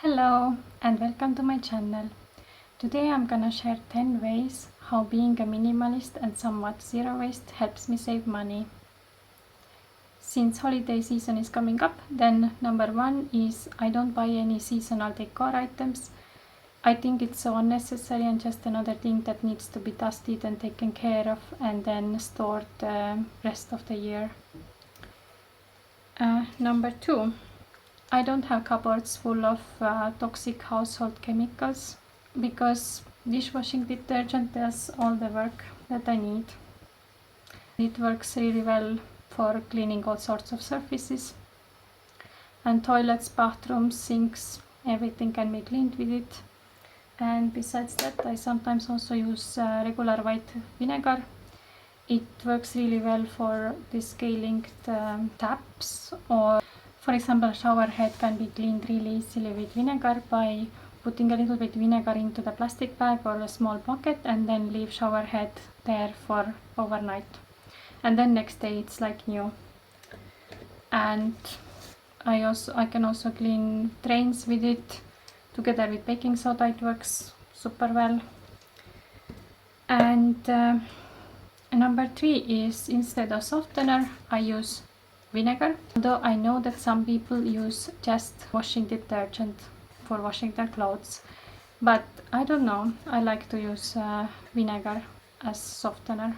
Hello and welcome to my channel. Today I'm gonna share 10 ways how being a minimalist and somewhat zero waste helps me save money. Since holiday season is coming up, then number one is I don't buy any seasonal decor items. I think it's so unnecessary and just another thing that needs to be dusted and taken care of and then stored the rest of the year. Number two, I don't have cupboards full of toxic household chemicals because dishwashing detergent does all the work that I need. It works really well for cleaning all sorts of surfaces, and toilets, bathrooms, sinks, everything can be cleaned with it. And besides that, I sometimes also use regular white vinegar. It works really well for descaling the taps, or for example, shower head can be cleaned really easily with vinegar by putting a little bit vinegar into the plastic bag or a small bucket and then leave shower head there for overnight. And then next day it's like new. And I can also clean drains with it together with baking soda. It works super well. And number three is instead of softener, I use vinegar. Although I know that some people use just washing detergent for washing their clothes, but I don't know, I like to use vinegar as softener.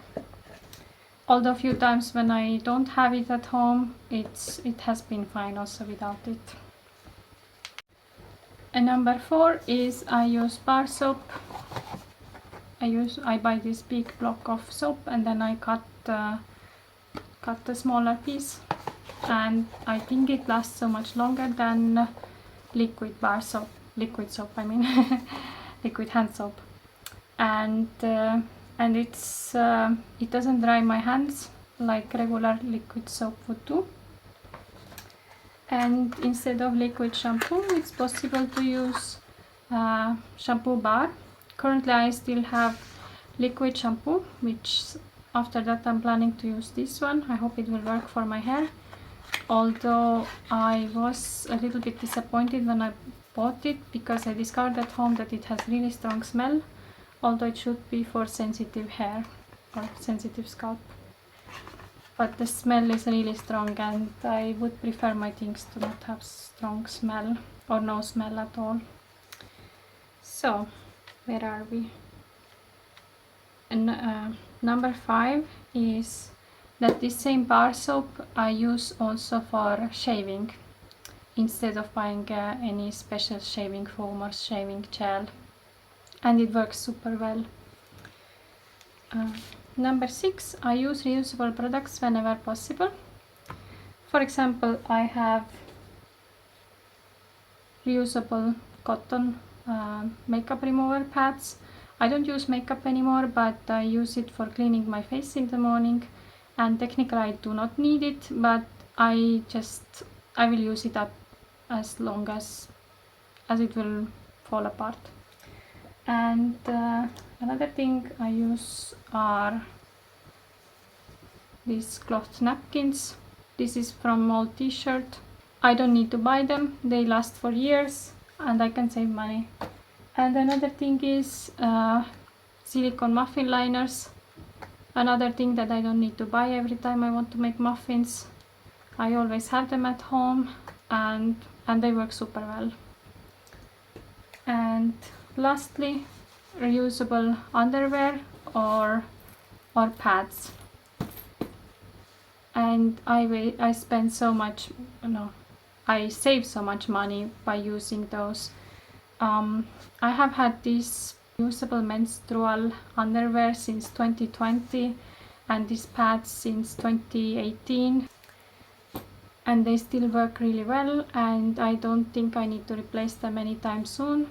Although a few times when I don't have it at home, it has been fine also without it. And number four is I use bar soap. I buy this big block of soap and then I cut the smaller piece, and I think it lasts so much longer than liquid soap I mean liquid hand soap, and it doesn't dry my hands like regular liquid soap would do. And instead of liquid shampoo, it's possible to use shampoo bar. Currently I still have liquid shampoo, which after that I'm planning to use this one. I hope it will work for my hair, although I was a little bit disappointed when I bought it because I discovered at home that it has really strong smell, although it should be for sensitive hair or sensitive scalp. But the smell is really strong and I would prefer my things to not have strong smell or no smell at all. So, where are we? And number five is that this same bar soap I use also for shaving instead of buying any special shaving foam or shaving gel, and it works super well. Number six, I use reusable products whenever possible. For example, I have reusable cotton makeup remover pads. I don't use makeup anymore, but I use it for cleaning my face in the morning, and technically I do not need it, but I will use it up as long as it will fall apart. And another thing I use are these cloth napkins. This is from old t-shirt. I don't need to buy them, they last for years and I can save money. And another thing is silicone muffin liners. Another thing that I don't need to buy every time I want to make muffins. I always have them at home and they work super well. And lastly, reusable underwear or pads. And I spend so much, I save so much money by using those. I have had these reusable menstrual underwear since 2020 and these pads since 2018, and they still work really well, and I don't think I need to replace them anytime soon.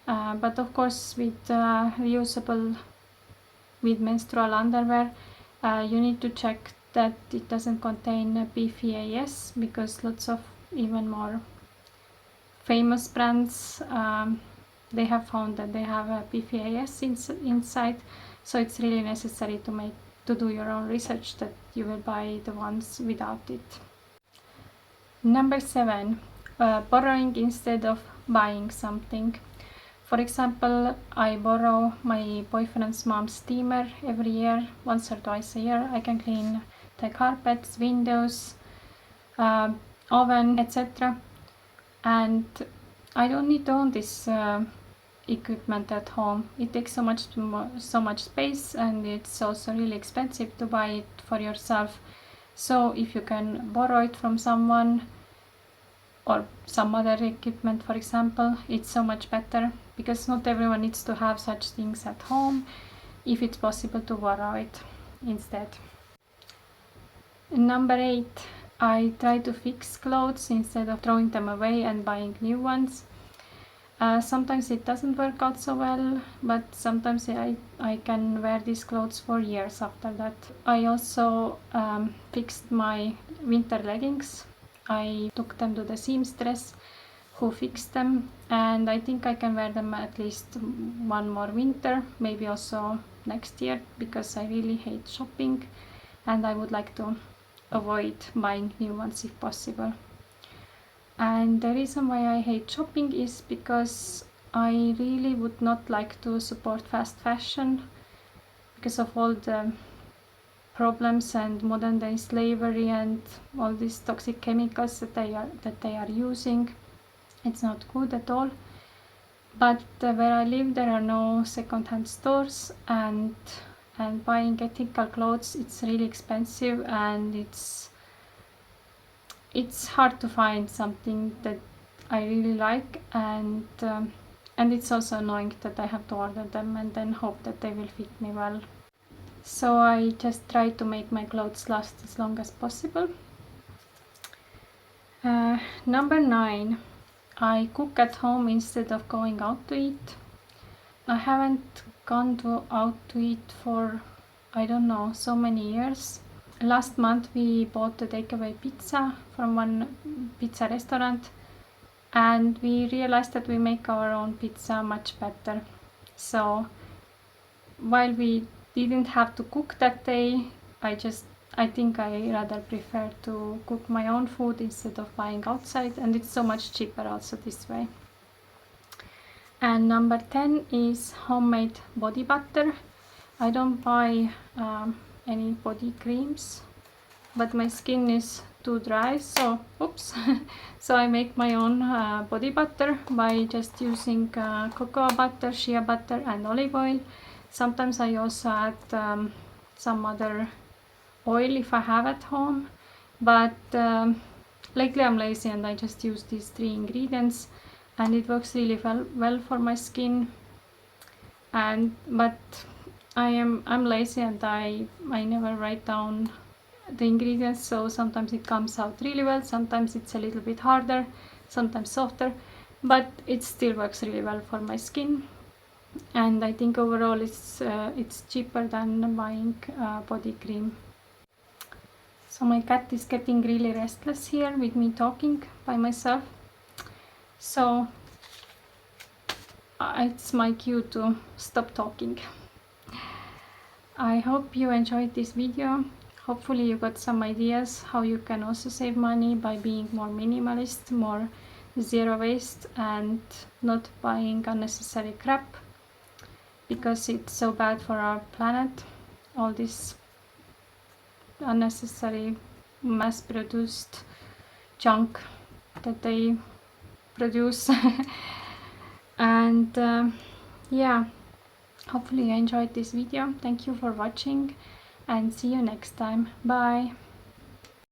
But of course with reusable with menstrual underwear, you need to check that it doesn't contain PFAS, because lots of even more famous brands they have found that they have a PFAS inside, so it's really necessary to do your own research that you will buy the ones without it. Number 7, borrowing instead of buying something. For example, I borrow my boyfriend's mom's steamer every year, once or twice a year. I can clean the carpets, windows, oven, etc. And I don't need to own this equipment at home. It takes so much space, and it's also really expensive to buy it for yourself. So if you can borrow it from someone or some other equipment, for example, it's so much better, because not everyone needs to have such things at home if it's possible to borrow it instead. Number 8, I try to fix clothes instead of throwing them away and buying new ones. Sometimes it doesn't work out so well, but sometimes I can wear these clothes for years after that. I also fixed my winter leggings. I took them to the seamstress who fixed them, and I think I can wear them at least one more winter, maybe also next year, because I really hate shopping and I would like to avoid buying new ones if possible. And the reason why I hate shopping is because I really would not like to support fast fashion because of all the problems and modern day slavery and all these toxic chemicals that they are using. It's not good at all. But where I live, there are no second-hand stores, and buying ethical clothes, it's really expensive, and it's hard to find something that I really like, and it's also annoying that I have to order them and then hope that they will fit me well. So I just try to make my clothes last as long as possible. Number 9, I cook at home instead of going out to eat. I haven't gone out to eat for, I don't know, so many years. Last month we bought a takeaway pizza from one pizza restaurant, and we realized that we make our own pizza much better. So while we didn't have to cook that day, I think I rather prefer to cook my own food instead of buying outside, and it's so much cheaper also this way. And number 10 is homemade body butter. I don't buy any body creams, but my skin is too dry, so oops. So I make my own body butter by just using cocoa butter, shea butter and olive oil. Sometimes I also add some other oil if I have at home, but lately I'm lazy and I just use these 3 ingredients, and it works really well for my skin. But I'm lazy and I never write down the ingredients, so sometimes it comes out really well, sometimes it's a little bit harder, sometimes softer, but it still works really well for my skin. And I think overall it's cheaper than buying body cream. So my cat is getting really restless here with me talking by myself, so it's my cue to stop talking. I hope you enjoyed this video. Hopefully you got some ideas how you can also save money by being more minimalist, more zero waste, and not buying unnecessary crap, because it's so bad for our planet, all this unnecessary mass-produced junk that they produce. And yeah, hopefully you enjoyed this video. Thank you for watching and see you next time. Bye.